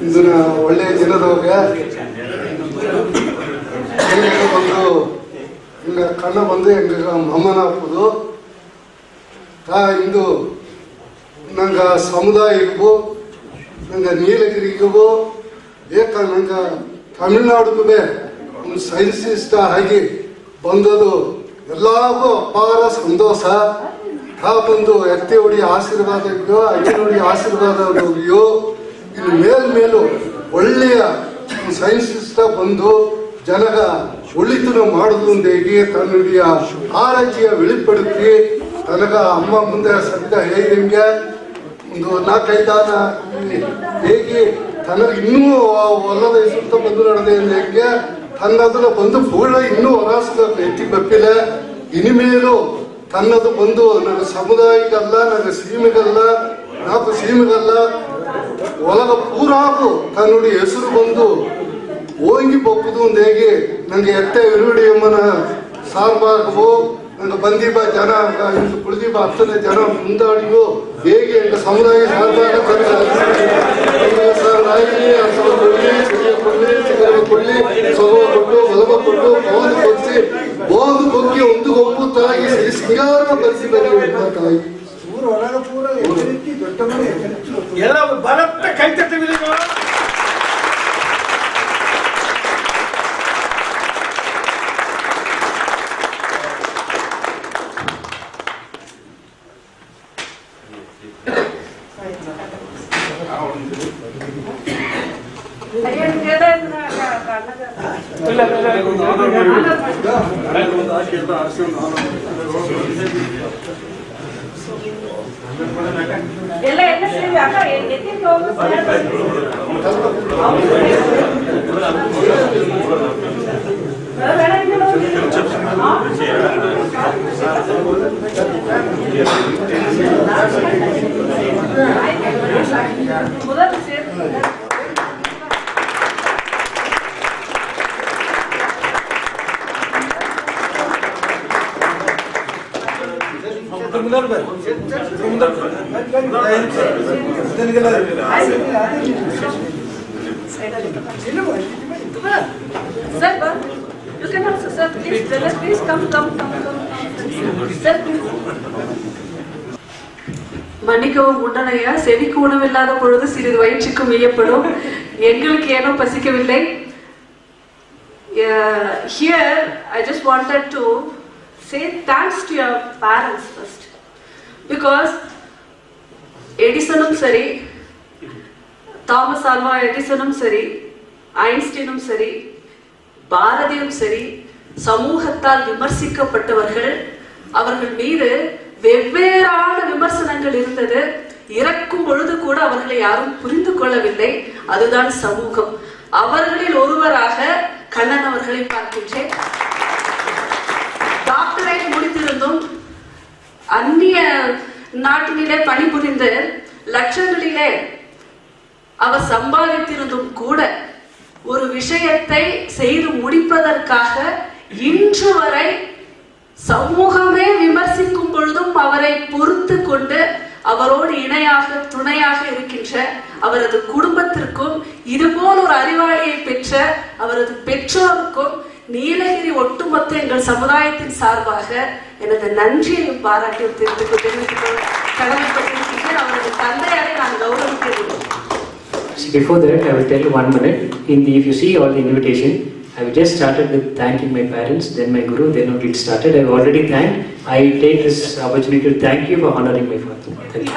ಇದನ್ನ ಒಳ್ಳೆಯ ದಿನದವಾಗ ಬಂದು ಹಿಂಗ ಕಣ್ಣ ಬಂದು ಹೆಂಗ ಅಮ್ಮನ ಹಾಕೋದು ಇಂದು ನಂಗೆ ಸಮುದಾಯಕ್ಕೂ ನಂಗೆ ನೀಲಗಿರಿಗೂ ನಂಗೆ ತಮಿಳ್ನಾಡಿಗೂ ಒಂದು ಸೈನ್ಸಿಸ್ಟ್ ಆಗಿ ಬಂದದು ಎಲ್ಲರಿಗೂ ಅಪಾರ ಸಂತೋಷ. ಬಂದು ಎತ್ತೆಹುಡಿ ಆಶೀರ್ವಾದಕ್ಕೋ ಅಯ್ಯನೋಡಿ ಆಶೀರ್ವಾದವರಿಗೂ ಇನ್ನು ಮೇಲ್ಮೇಲೂ ಒಳ್ಳೆಯ ಸೈನ್ಸಿಸ್ಟ್ ಬಂದು ಜನಗ ಒಳ್ಳಿತನ ಮಾಡುದು ಹೇಗೆ ತನ್ನುடைய ಆರೈಕೆಯ வெளிப்படுத்தி ತನಗ ಅಮ್ಮ ಮುಂದೆ ಸದ್ಯ ಹೇಗೆ ಒಂದು 4-5 ಹೇಗೆ ತನಗೆ ಇನ್ನೂ ಹೊಲದ ಸುತ್ತ ಬಂದು ನಡೆದೆ ಹೇಗೆ ತನ್ನದನ್ನ ಬಂದು ಪೂರ್ಣ ಇನ್ನೂ ಹೊರಸ್ದ ಎತ್ತಿ ಬಪ್ಪಿಲ್ಲ. ಇನಿಮೇಲು ತನ್ನದು ಬಂದು ನನ್ನ ಸಮುದಾಯಕ್ಕಲ್ಲ, ನನ್ನ ಸೀಮೆಗಲ್ಲ, ನಾಲ್ಕು ಸೀಮೆಗಲ್ಲ, ಒಲಗ ಪೂರಾಕು ತನ್ನುடைய ಹೆಸರು ಬಂದು ಓಂಗಿ ಬಪ್ಪುದು ಹೇಗೆ ನಂಗೆ ಎತ್ತೆ ವಿರುಡಿ ಅಮ್ಮನ ಸಾರ್ಬಾಗವು ನಂಗೆ ಬಂದೀಪ ಜನ ಕುಳಿದೀಪ 10 ಜನ ಮುಂದಾಡಿಯೋ ಹೇಗೆ ಎಂಗ ಸಮುದಾಯ ಸಾರ್ಬಾಗ ಕೊಡ್ಲಿ ಸೊಗವ ಕೊಟ್ಟು ಒಲಗ ಕೊಟ್ಟು ಬೋಂದು ಕೊಡಿಸಿ ಬೋಂದು ಕೊಕ್ಕಿ ಒಂದು ಗೊಪ್ಪು ತಾಯಿ ಸಿಂಗಾರ ಬರೆಸಿ ಬರೀ ತಾಯಿ ಎಲ್ಲ ಬಲತ್ತ ಕೈ ತಟ್ಟವಿದೆ. ಎಲ್ಲ ಸೇರಿ ಅಕ್ಕ ಎತ್ತಿನ ಮೊದಲು ಸೇರಿ Sir, you can also, sir, please come. Sir, please. மன்னிக்கவும் முன்னணையா, செவிக்கு உணவில்லாத பொழுது சிறிது வயிற்றுக்கும் மெய்யப்படும். எங்களுக்கு ஏனோ பசிக்கவில்லை. Here, I just wanted to say thanks to your parents first, because எடிசனும் சரி, தாமஸ் ஆல்வா எடிசனும் சரி, ஐன்ஸ்டீனும் சரி, பாரதியும் சரி, சமூகத்தால் விமர்சிக்கப்பட்டவர்கள். அவர்கள் மீது வெவ்வேறான விமர்சனங்கள் இருந்தது. இறக்கும் பொழுது கூட அவர்களை யாரும் புரிந்து கொள்ளவில்லை. அதுதான் சமூகம். அவர்களில் ஒருவராக கண்ணன் அவர்களை பார்க்கின்றேன். டாக்டரேட் முடித்திருந்தும் அந்நிய நாட்டினிலே பணிபுரிந்து லட்சங்களிலே அவர் சம்பாதித்திருந்தும் கூட ஒரு விஷயத்தை செய்து முடிப்பதற்காக இன்று வரை சமூகமே விமர்சிக்கும் பொழுதும் அவரை பொறுத்து கொண்டு அவரோடு இணையாக துணையாக இருக்கின்ற அவரது குடும்பத்திற்கும், இதுபோல் ஒரு அறிவாளியை பெற்ற அவரது பெற்றோருக்கும் நீலகிரி ஒட்டுமொத்த எங்கள் சமுதாயத்தின் சார்பாக எனது நன்றியையும் பாராட்டியும் தெரிவித்துக் கடமைப்பட்டிருக்கின்றேன். அவரது தந்தையாரை நான் கௌரவிக்கிறேன். Before that, I will tell you 1 minute. If you see all the invitation, I have just started with thanking my parents, then my guru, then only it started. I have already thanked. I take this opportunity to thank you for honoring my father. Thank you.